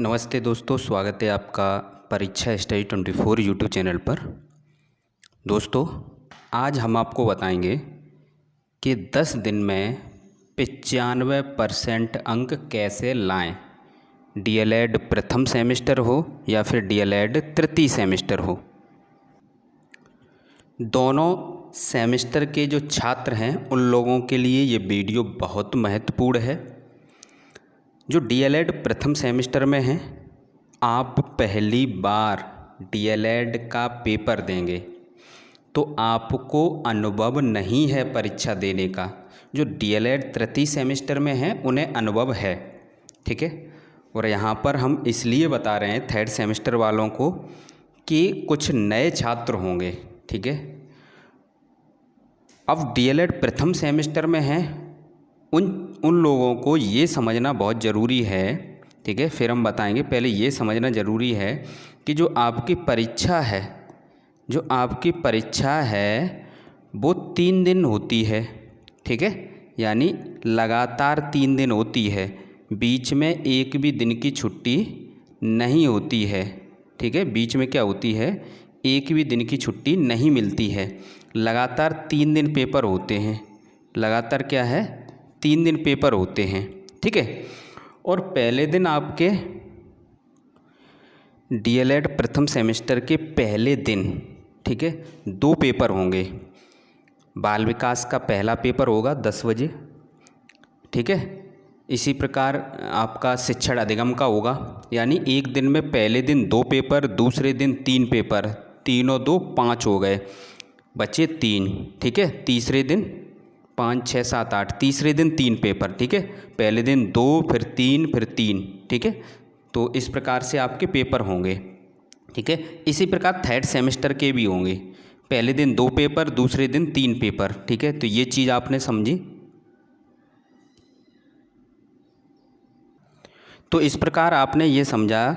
नमस्ते दोस्तों, स्वागत है आपका परीक्षा स्टडी 24 यूट्यूब चैनल पर। दोस्तों, आज हम आपको बताएंगे कि 10 दिन में 95% अंक कैसे लाएं। डीएलएड प्रथम सेमेस्टर हो या फिर डीएलएड तृतीय सेमेस्टर हो, दोनों सेमेस्टर के जो छात्र हैं उन लोगों के लिए ये वीडियो बहुत महत्वपूर्ण है। जो डीएलएड प्रथम सेमेस्टर में हैं, आप पहली बार डीएलएड का पेपर देंगे तो आपको अनुभव नहीं है परीक्षा देने का। जो डीएलएड तृतीय सेमेस्टर में हैं उन्हें अनुभव है, ठीक है। और यहाँ पर हम इसलिए बता रहे हैं थर्ड सेमेस्टर वालों को कि कुछ नए छात्र होंगे, ठीक है। अब डीएलएड प्रथम सेमेस्टर में हैं उन लोगों को ये समझना बहुत ज़रूरी है, ठीक है। फिर हम बताएंगे, पहले ये समझना ज़रूरी है कि जो आपकी परीक्षा है वो 3 दिन होती है, ठीक है। यानी लगातार 3 दिन होती है, बीच में एक भी दिन की छुट्टी नहीं होती है, ठीक है। बीच में क्या होती है, एक भी दिन की छुट्टी नहीं मिलती है। लगातार 3 दिन पेपर होते हैं, लगातार क्या है 3 दिन पेपर होते हैं, ठीक है। और पहले दिन आपके डीएलएड प्रथम सेमेस्टर के पहले दिन, ठीक है, 2 पेपर होंगे। बाल विकास का पहला पेपर होगा 10 बजे, ठीक है। इसी प्रकार आपका शिक्षण अधिगम का होगा, यानी एक दिन में पहले दिन 2 पेपर, दूसरे दिन 3 पेपर, तीनों 2 5 हो गए, बचे 3, ठीक है। तीसरे दिन 5 6 7 8, तीसरे दिन 3 पेपर, ठीक है। पहले दिन 2, फिर 3, फिर 3, ठीक है। तो इस प्रकार से आपके पेपर होंगे, ठीक है। इसी प्रकार थर्ड सेमेस्टर के भी होंगे, पहले दिन 2 पेपर, दूसरे दिन 3 पेपर, ठीक है। तो ये चीज़ आपने समझी। तो इस प्रकार आपने ये समझा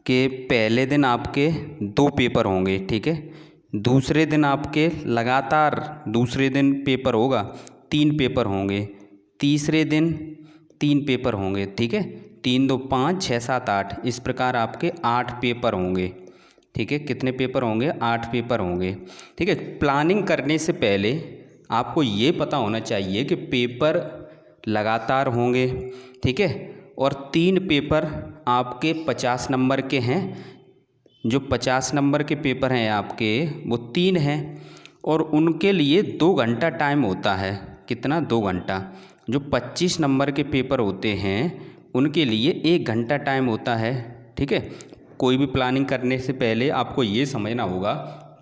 कि पहले दिन आपके 2 पेपर होंगे, ठीक है। दूसरे दिन आपके लगातार दूसरे दिन पेपर होगा, 3 पेपर होंगे, तीसरे दिन 3 पेपर होंगे, ठीक है। 3 2 5 6 7 8, इस प्रकार आपके 8 पेपर होंगे, ठीक है। कितने पेपर होंगे, 8 पेपर होंगे, ठीक है। प्लानिंग करने से पहले आपको ये पता होना चाहिए कि पेपर लगातार होंगे, ठीक है। और 3 पेपर आपके 50 नंबर के हैं। जो 50 नंबर के पेपर हैं आपके वो 3 हैं, और उनके लिए 2 घंटा टाइम होता है। कितना, 2 घंटा। जो 25 नंबर के पेपर होते हैं उनके लिए 1 घंटा टाइम होता है, ठीक है। कोई भी प्लानिंग करने से पहले आपको ये समझना होगा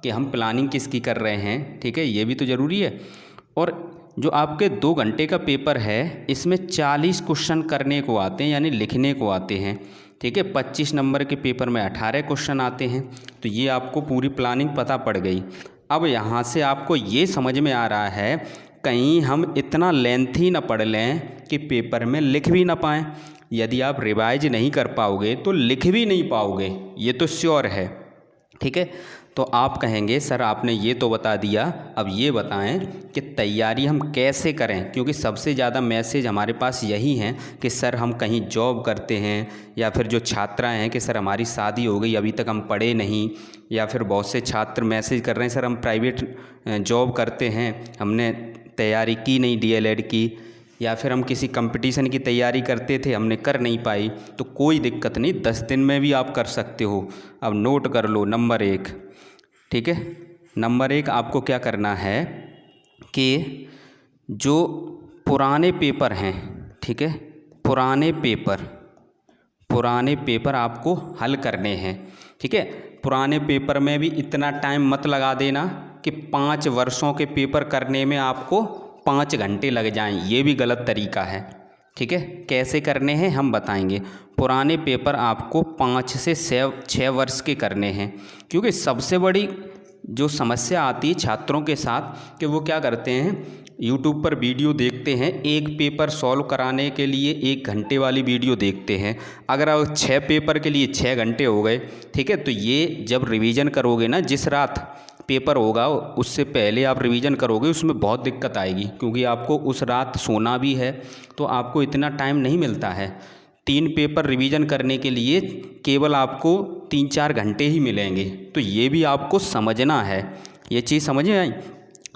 कि हम प्लानिंग किसकी कर रहे हैं, ठीक है, ये भी तो ज़रूरी है। और जो आपके 2 घंटे का पेपर है इसमें 40 क्वेश्चन करने को आते हैं, यानी लिखने को आते हैं, ठीक है। 25 नंबर के पेपर में 18 क्वेश्चन आते हैं। तो ये आपको पूरी प्लानिंग पता पड़ गई। अब यहाँ से आपको ये समझ में आ रहा है कहीं हम इतना लेंथी ना पढ़ लें कि पेपर में लिख भी ना पाएँ। यदि आप रिवाइज नहीं कर पाओगे तो लिख भी नहीं पाओगे, ये तो श्योर है, ठीक है। तो आप कहेंगे सर आपने ये तो बता दिया, अब ये बताएं कि तैयारी हम कैसे करें, क्योंकि सबसे ज़्यादा मैसेज हमारे पास यही हैं कि सर हम कहीं जॉब करते हैं, या फिर जो छात्राएं हैं कि सर हमारी शादी हो गई अभी तक हम पढ़े नहीं, या फिर बहुत से छात्र मैसेज कर रहे हैं सर हम प्राइवेट जॉब करते हैं, हमने तैयारी की नहीं डीएलएड की, या फिर हम किसी कंपटीशन की तैयारी करते थे हमने कर नहीं पाई। तो कोई दिक्कत नहीं, 10 दिन में भी आप कर सकते हो। अब नोट कर लो नंबर 1, ठीक है। नंबर 1 आपको क्या करना है कि जो पुराने पेपर हैं, ठीक है, पुराने पेपर आपको हल करने हैं, ठीक है। पुराने पेपर में भी इतना टाइम मत लगा देना कि 5 वर्षों के पेपर करने में आपको 5 घंटे लग जाएं, ये भी गलत तरीका है, ठीक है। कैसे करने हैं हम बताएंगे। पुराने पेपर आपको 5 से 6 वर्ष के करने हैं, क्योंकि सबसे बड़ी जो समस्या आती है छात्रों के साथ कि वो क्या करते हैं, यूट्यूब पर वीडियो देखते हैं, एक पेपर सॉल्व कराने के लिए 1 घंटे वाली वीडियो देखते हैं। अगर आप 6 पेपर के लिए 6 घंटे हो गए, ठीक है। तो ये जब रिवीजन करोगे ना, जिस रात पेपर होगा उससे पहले आप रिवीजन करोगे, उसमें बहुत दिक्कत आएगी, क्योंकि आपको उस रात सोना भी है तो आपको इतना टाइम नहीं मिलता है। 3 पेपर रिवीजन करने के लिए केवल आपको 3-4 घंटे ही मिलेंगे। तो ये भी आपको समझना है, ये चीज़ समझ में आई।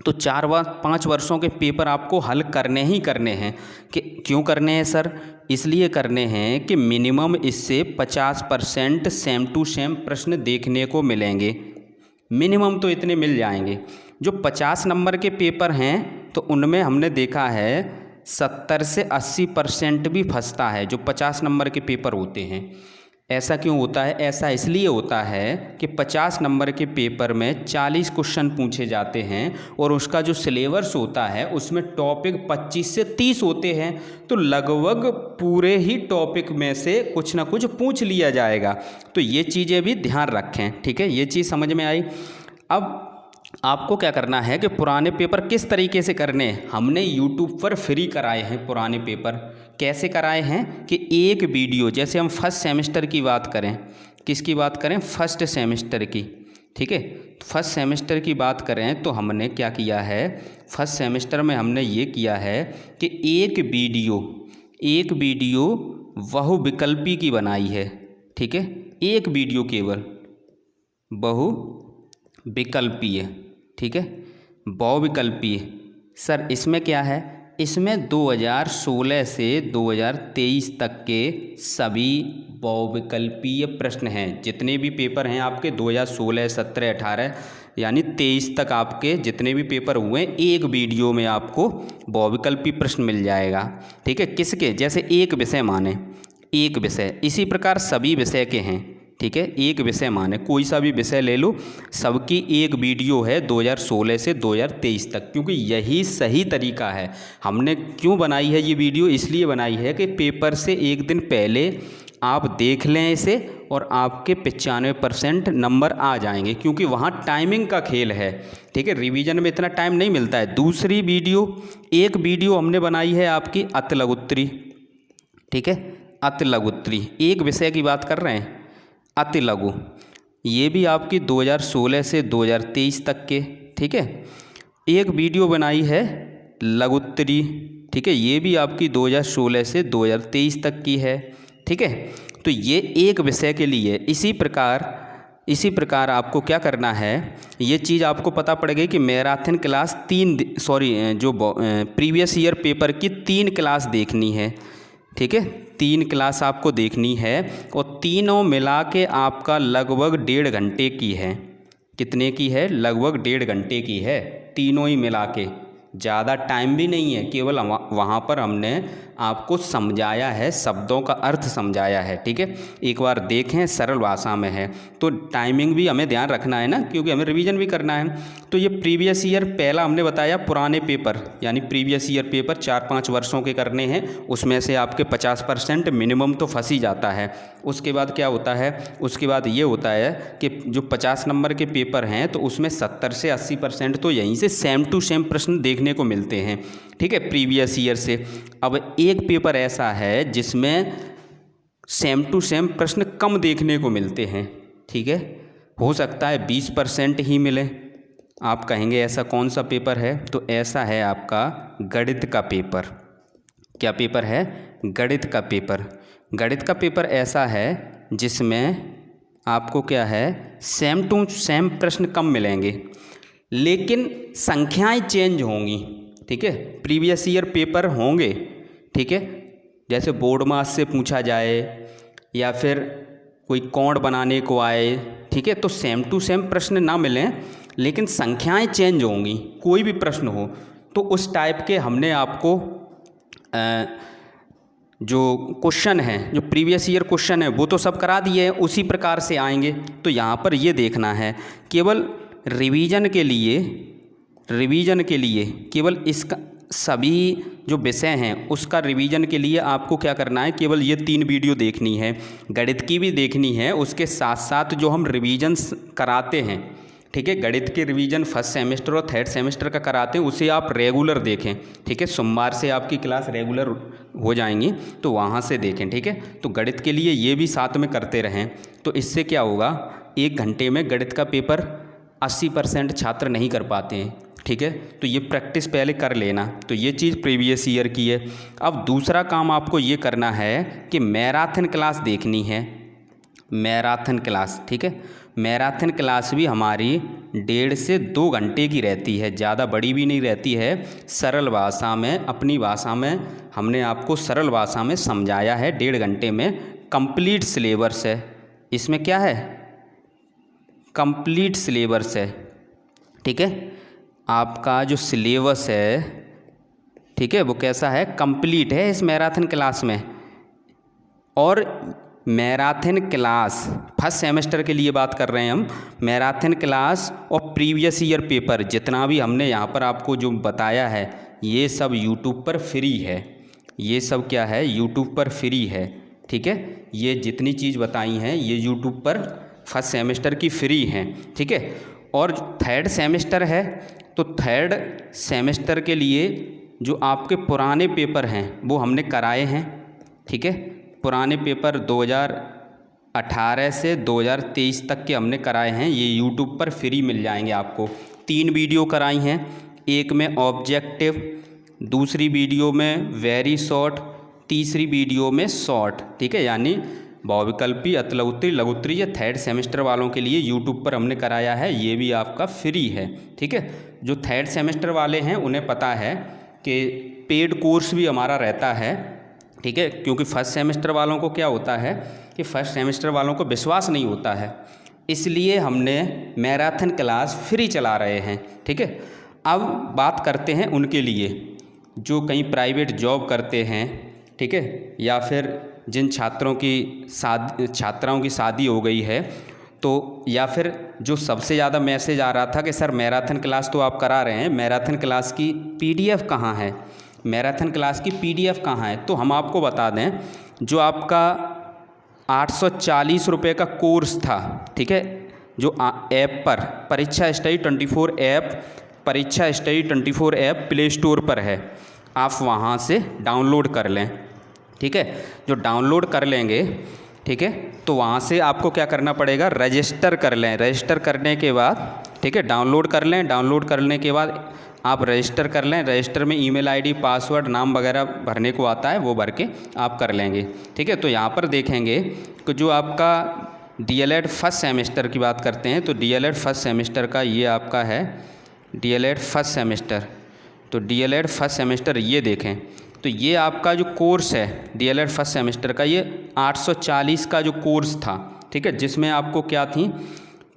तो 4-5 वर्षों के पेपर आपको हल करने ही करने हैं। कि क्यों करने हैं सर? इसलिए करने हैं कि मिनिमम इससे 50% सेम टू सेम प्रश्न देखने को मिलेंगे। मिनिमम तो इतने मिल जाएंगे। जो 50 नंबर के पेपर हैं तो उनमें हमने देखा है 70 से 80% भी फंसता है जो 50 नंबर के पेपर होते हैं। ऐसा क्यों होता है? ऐसा इसलिए होता है कि 50 नंबर के पेपर में 40 क्वेश्चन पूछे जाते हैं और उसका जो सिलेबस होता है उसमें टॉपिक 25 से 30 होते हैं। तो लगभग पूरे ही टॉपिक में से कुछ ना कुछ पूछ लिया जाएगा। तो ये चीज़ें भी ध्यान रखें, ठीक है। ये चीज़ समझ में आई। अब आपको क्या करना है कि पुराने पेपर किस तरीके से करने हैं, हमने YouTube पर फ्री कराए हैं पुराने पेपर। कैसे कराए हैं कि एक वीडियो, जैसे हम फर्स्ट सेमेस्टर की बात करें, किसकी बात करें? फर्स्ट सेमेस्टर की, ठीक है। फर्स्ट सेमेस्टर की बात करें तो हमने क्या किया है, फर्स्ट सेमेस्टर में हमने ये किया है कि एक वीडियो बहुविकल्पी की बनाई है, ठीक है। एक वीडियो केवल बहुविकल्पीय, ठीक है, बहुविकल्पीय। सर इसमें क्या है? इसमें 2016 से 2023 तक के सभी बहुविकल्पीय प्रश्न हैं। जितने भी पेपर हैं आपके 2016, 17, 18 यानी 23 तक आपके जितने भी पेपर हुए एक वीडियो में आपको बहुविकल्पीय प्रश्न मिल जाएगा, ठीक है। किसके? जैसे एक विषय माने एक विषय, इसी प्रकार सभी विषय के हैं, ठीक है। एक विषय माने कोई सा भी विषय ले लो, सबकी एक वीडियो है 2016 से 2023 तक, क्योंकि यही सही तरीका है। हमने क्यों बनाई है ये वीडियो? इसलिए बनाई है कि पेपर से एक दिन पहले आप देख लें इसे और आपके 95% नंबर आ जाएंगे, क्योंकि वहाँ टाइमिंग का खेल है, ठीक है। रिवीजन में इतना टाइम नहीं मिलता है। दूसरी वीडियो, एक वीडियो हमने बनाई है आपकी अति लघुत्तरी, ठीक है, अति लघुत्तरी, एक विषय की बात कर रहे हैं, अति लघु। ये भी आपकी 2016 से 2023 तक के, ठीक है। एक वीडियो बनाई है लघुत्तरी, ठीक है, ये भी आपकी 2016 से 2023 तक की है, ठीक है। तो ये एक विषय के लिए। इसी प्रकार आपको क्या करना है, ये चीज़ आपको पता पड़ गई कि मैराथन क्लास जो प्रीवियस ईयर पेपर की 3 क्लास देखनी है, ठीक है। 3 क्लास आपको देखनी है और तीनों मिला के आपका लगभग 1.5 घंटे की है। कितने की है? लगभग 1.5 घंटे की है, तीनों ही मिला के। ज़्यादा टाइम भी नहीं है, केवल वहाँ पर हमने आपको समझाया है, शब्दों का अर्थ समझाया है, ठीक है। एक बार देखें, सरल भाषा में है। तो टाइमिंग भी हमें ध्यान रखना है ना, क्योंकि हमें रिवीजन भी करना है। तो ये प्रीवियस ईयर, पहला हमने बताया पुराने पेपर, यानी प्रीवियस ईयर पेपर 4-5 वर्षों के करने हैं, उसमें से आपके 50% मिनिमम तो फंस ही जाता है। उसके बाद क्या होता है? उसके बाद ये होता है कि जो 50 नंबर के पेपर हैं तो उसमें 70 से 80% तो यहीं से सेम टू सेम प्रश्न देखने को मिलते हैं, ठीक है, प्रीवियस ईयर से। अब एक पेपर ऐसा है जिसमें सेम टू सेम प्रश्न कम देखने को मिलते हैं, ठीक है। हो सकता है 20% ही मिले। आप कहेंगे ऐसा कौन सा पेपर है? तो ऐसा है आपका गणित का पेपर। क्या पेपर है? गणित का पेपर। गणित का पेपर ऐसा है जिसमें आपको क्या है, सेम टू सेम प्रश्न कम मिलेंगे, लेकिन संख्याएं चेंज होंगी, ठीक है। प्रीवियस ईयर पेपर होंगे, ठीक है, जैसे बोर्ड मास से पूछा जाए या फिर कोई कोण बनाने को आए, ठीक है। तो सेम टू सेम प्रश्न ना मिलें, लेकिन संख्याएं चेंज होंगी, कोई भी प्रश्न हो। तो उस टाइप के हमने आपको जो क्वेश्चन हैं, जो प्रीवियस ईयर क्वेश्चन है, वो तो सब करा दिए हैं, उसी प्रकार से आएंगे। तो यहाँ पर ये देखना है, केवल रिवीजन के लिए केवल इसका सभी जो विषय हैं उसका रिवीजन के लिए आपको क्या करना है, केवल ये 3 वीडियो देखनी है। गणित की भी देखनी है, उसके साथ साथ जो हम रिवीजन कराते हैं, ठीक है, गणित के रिवीजन फर्स्ट सेमेस्टर और थर्ड सेमेस्टर का कराते हैं, उसे आप रेगुलर देखें, ठीक है। सोमवार से आपकी क्लास रेगुलर हो जाएंगी, तो वहाँ से देखें, ठीक है। तो गणित के लिए ये भी साथ में करते रहें। तो इससे क्या होगा, 1 घंटे में गणित का पेपर 80% छात्र नहीं कर पाते हैं। ठीक है। तो ये प्रैक्टिस पहले कर लेना। तो ये चीज़ प्रीवियस ईयर की है। अब दूसरा काम आपको ये करना है कि मैराथन क्लास देखनी है, मैराथन क्लास, ठीक है। मैराथन क्लास भी हमारी 1.5 से 2 घंटे की रहती है, ज़्यादा बड़ी भी नहीं रहती है। सरल भाषा में, अपनी भाषा में हमने आपको सरल भाषा में समझाया है। 1.5 घंटे में कंप्लीट सिलेबस है। इसमें क्या है, कंप्लीट सिलेबस है, ठीक है। आपका जो सिलेबस है, ठीक है, वो कैसा है, कंप्लीट है इस मैराथन क्लास में। और मैराथन क्लास फर्स्ट सेमेस्टर के लिए बात कर रहे हैं हम। मैराथन क्लास और प्रीवियस ईयर पेपर जितना भी हमने यहाँ पर आपको जो बताया है, ये सब यूट्यूब पर फ्री है। ये सब क्या है, यूट्यूब पर फ्री है, ठीक है। ये जितनी चीज़ बताई हैं ये यूट्यूब पर फर्स्ट सेमेस्टर की फ्री हैं, ठीक है। और थर्ड सेमेस्टर है, तो थर्ड सेमेस्टर के लिए जो आपके पुराने पेपर हैं वो हमने कराए हैं, ठीक है। पुराने पेपर 2018 से 2023 तक के हमने कराए हैं। ये यूट्यूब पर फ्री मिल जाएंगे आपको। 3 वीडियो कराई हैं, एक में ऑब्जेक्टिव, दूसरी वीडियो में वेरी शॉर्ट, तीसरी वीडियो में शॉर्ट, ठीक है। यानी बहुविकल्पी, अतलौत्री, लघुत्तरी, ये थर्ड सेमेस्टर वालों के लिए यूट्यूब पर हमने कराया है। ये भी आपका फ्री है, ठीक है। जो थर्ड सेमेस्टर वाले हैं उन्हें पता है कि पेड कोर्स भी हमारा रहता है, ठीक है। क्योंकि फर्स्ट सेमेस्टर वालों को क्या होता है कि फर्स्ट सेमेस्टर वालों को विश्वास नहीं होता है, इसलिए हमने मैराथन क्लास फ्री चला रहे हैं, ठीक है। अब बात करते हैं उनके लिए जो कहीं प्राइवेट जॉब करते हैं, ठीक है, या फिर जिन छात्राओं की शादी हो गई है, तो या फिर जो सबसे ज़्यादा मैसेज आ रहा था कि सर मैराथन क्लास तो आप करा रहे हैं, मैराथन क्लास की PDF कहाँ है, मैराथन क्लास की PDF कहाँ है। तो हम आपको बता दें, जो आपका 840 रुपये का कोर्स था, ठीक है, जो ऐप पर परीक्षा स्टडी 24 ऐप, परीक्षा स्टडी 24 ऐप प्ले स्टोर पर है, आप वहाँ से डाउनलोड कर लें, ठीक है। जो डाउनलोड कर लेंगे, ठीक है, तो वहाँ से आपको क्या करना पड़ेगा, रजिस्टर कर लें। रजिस्टर करने के बाद, ठीक है, डाउनलोड कर लें। डाउनलोड करने के बाद आप रजिस्टर कर लें। रजिस्टर में ईमेल आईडी, पासवर्ड, नाम वगैरह भरने को आता है, वो भर के आप कर लेंगे, ठीक है। तो यहाँ पर देखेंगे कि जो आपका DLED फर्स्ट सेमेस्टर की बात करते हैं, तो DLED फर्स्ट सेमेस्टर का ये आपका है DLED फर्स्ट सेमेस्टर। तो DLED फर्स्ट सेमेस्टर ये देखें, तो ये आपका जो कोर्स है DLED फर्स्ट सेमेस्टर का, ये 840 का जो कोर्स था, ठीक है, जिसमें आपको क्या थी,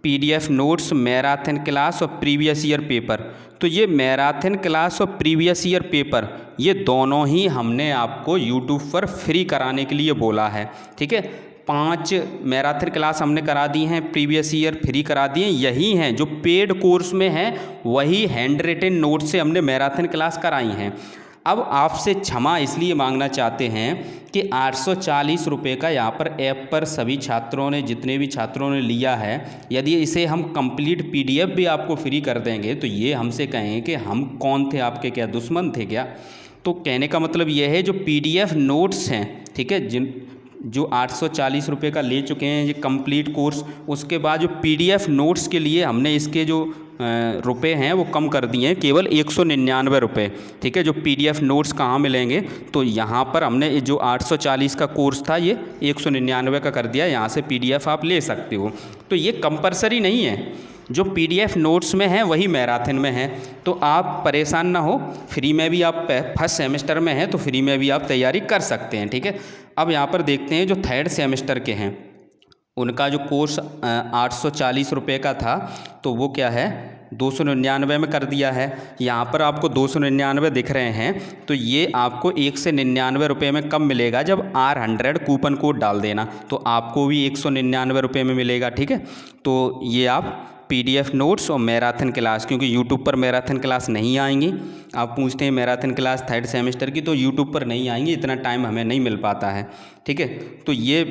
PDF नोट्स, मैराथन क्लास और प्रीवियस ईयर पेपर। तो ये मैराथन क्लास और प्रीवियस ईयर पेपर, ये दोनों ही हमने आपको यूट्यूब पर फ्री कराने के लिए बोला है, ठीक है। 5 मैराथन क्लास हमने करा दी हैं, प्रीवियस ईयर फ्री करा दिए, यही हैं जो पेड कोर्स में हैं, वही हैंड रिटन नोट से हमने मैराथन क्लास कराई हैं। अब आपसे क्षमा इसलिए मांगना चाहते हैं कि 840 रुपये का यहाँ पर ऐप पर सभी छात्रों ने, जितने भी छात्रों ने लिया है, यदि इसे हम कंप्लीट PDF भी आपको फ्री कर देंगे तो ये हमसे कहें कि हम कौन थे, आपके क्या दुश्मन थे क्या। तो कहने का मतलब ये है, जो PDF नोट्स हैं, ठीक है, जो 840 रुपये का ले चुके हैं ये कंप्लीट कोर्स, उसके बाद जो PDF नोट्स के लिए हमने इसके जो रुपए हैं वो कम कर दिए हैं, केवल 199 रुपये, ठीक है। जो PDF नोट्स कहाँ मिलेंगे, तो यहाँ पर हमने जो 840 का कोर्स था ये 199 का कर दिया, यहाँ से PDF आप ले सकते हो। तो ये कंपलसरी नहीं है, जो PDF नोट्स में है वही मैराथन में है, तो आप परेशान ना हो, फ्री में भी आप फर्स्ट सेमेस्टर में हैं तो फ्री में भी आप तैयारी कर सकते हैं, ठीक है। अब यहाँ पर देखते हैं जो थर्ड सेमेस्टर के हैं, उनका जो कोर्स 840 रुपये का था, तो वो क्या है 299 में कर दिया है। यहाँ पर आपको 299 दिख रहे हैं, तो ये आपको 199 रुपये में कब मिलेगा, जब R100 कूपन कोड डाल देना, तो आपको भी 199 रुपये में मिलेगा, ठीक है। तो ये आप PDF नोट्स और मैराथन क्लास, क्योंकि यूट्यूब पर मैराथन क्लास नहीं आएंगी, आप पूछते हैं मैराथन क्लास थर्ड सेमेस्टर की, तो यूट्यूब पर नहीं आएंगी, इतना टाइम हमें नहीं मिल पाता है, ठीक है। तो ये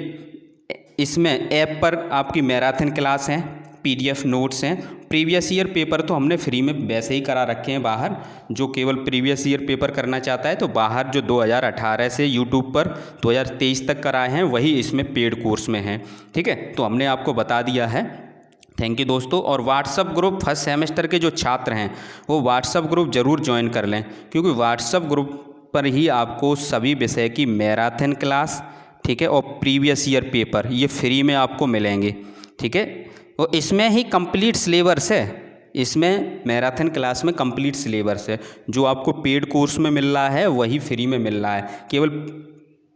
इसमें ऐप पर आपकी मैराथन क्लास हैं, PDF नोट्स हैं। प्रीवियस ईयर पेपर तो हमने फ्री में वैसे ही करा रखे हैं बाहर, जो केवल प्रीवियस ईयर पेपर करना चाहता है तो बाहर जो 2018 से यूट्यूब पर 2023 तक कराए हैं वही इसमें पेड कोर्स में हैं, ठीक है। तो हमने आपको बता दिया है थैंक यू दोस्तों। और व्हाट्सअप ग्रुप फर्स्ट सेमेस्टर के जो छात्र हैं वो व्हाट्सअप ग्रुप ज़रूर ज्वाइन कर लें, क्योंकि व्हाट्सअप ग्रुप पर ही आपको सभी विषय की मैराथन क्लास, ठीक है, और प्रीवियस ईयर पेपर ये फ्री में आपको मिलेंगे, ठीक है। और इसमें ही कंप्लीट सिलेबस है, इसमें मैराथन क्लास में कंप्लीट सिलेबस है। जो आपको पेड कोर्स में मिल रहा है वही फ्री में मिल रहा है, केवल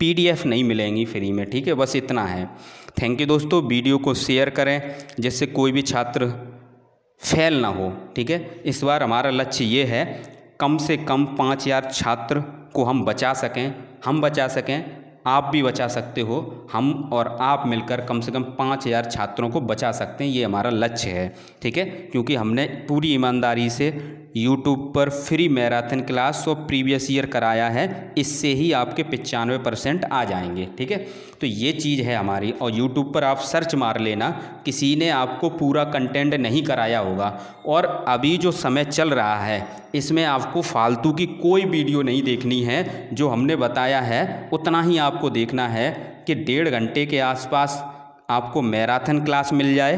PDF नहीं मिलेंगी फ्री में, ठीक है, बस इतना है। थैंक यू दोस्तों। वीडियो को शेयर करें जिससे कोई भी छात्र फेल ना हो, ठीक है। इस बार हमारा लक्ष्य ये है कम से कम 5000 छात्र को हम बचा सकें, आप भी बचा सकते हो। हम और आप मिलकर कम से कम 5000 छात्रों को बचा सकते हैं, ये हमारा लक्ष्य है, ठीक है। क्योंकि हमने पूरी ईमानदारी से YouTube पर फ्री मैराथन क्लास और प्रीवियस ईयर कराया है, इससे ही आपके 95% आ जाएंगे, ठीक है। तो ये चीज़ है हमारी। और YouTube पर आप सर्च मार लेना, किसी ने आपको पूरा कंटेंट नहीं कराया होगा। और अभी जो समय चल रहा है इसमें आपको फालतू की कोई वीडियो नहीं देखनी है, जो हमने बताया है उतना ही आपको देखना है कि 1.5 घंटे के आसपास आपको मैराथन क्लास मिल जाए,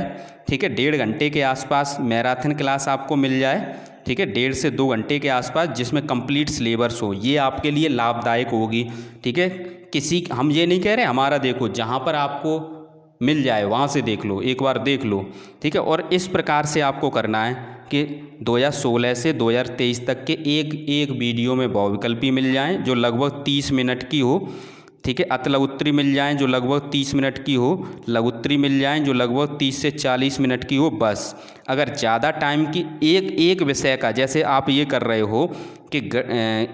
ठीक है। 1.5 घंटे के आसपास मैराथन क्लास आपको मिल जाए, ठीक है, 1.5 से 2 घंटे के आसपास, जिसमें कंप्लीट सिलेबस हो, ये आपके लिए लाभदायक होगी, ठीक है। हम ये नहीं कह रहे हमारा देखो, जहाँ पर आपको मिल जाए वहाँ से देख लो, एक बार देख लो, ठीक है। और इस प्रकार से आपको करना है कि 2016 से 2023 तक के एक वीडियो में बहुविकल्पी मिल जाएं जो लगभग 30 मिनट की हो, ठीक है। अतलग उत्तरी मिल जाएं जो लगभग 30 मिनट की हो, लघुत्तरी मिल जाएं जो लगभग 30 से 40 मिनट की हो, बस। अगर ज़्यादा टाइम की एक विषय का, जैसे आप ये कर रहे हो कि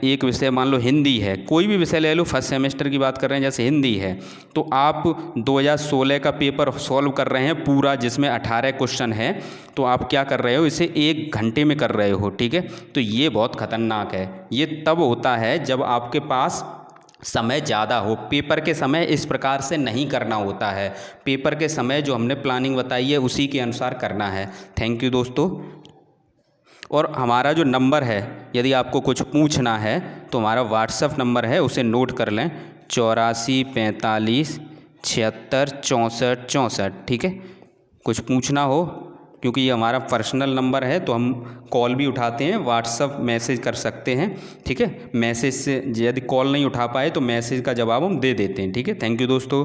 एक विषय मान लो हिंदी है, कोई भी विषय ले लो, फर्स्ट सेमेस्टर की बात कर रहे हैं, जैसे हिंदी है, तो आप 2016 का पेपर सॉल्व कर रहे हैं पूरा, जिसमें 18 क्वेश्चन है, तो आप क्या कर रहे हो, इसे 1 घंटे में कर रहे हो, ठीक है। तो ये बहुत ख़तरनाक है। ये तब होता है जब आपके पास समय ज़्यादा हो। पेपर के समय इस प्रकार से नहीं करना होता है, पेपर के समय जो हमने प्लानिंग बताई है उसी के अनुसार करना है। थैंक यू दोस्तों। और हमारा जो नंबर है, यदि आपको कुछ पूछना है तो हमारा व्हाट्सएप नंबर है, उसे नोट कर लें, 84 45 76 64 64, ठीक है। कुछ पूछना हो, क्योंकि ये हमारा पर्सनल नंबर है तो हम कॉल भी उठाते हैं, व्हाट्सअप मैसेज कर सकते हैं, ठीक है। मैसेज से यदि कॉल नहीं उठा पाए तो मैसेज का जवाब हम दे देते हैं, ठीक है। थैंक यू दोस्तों।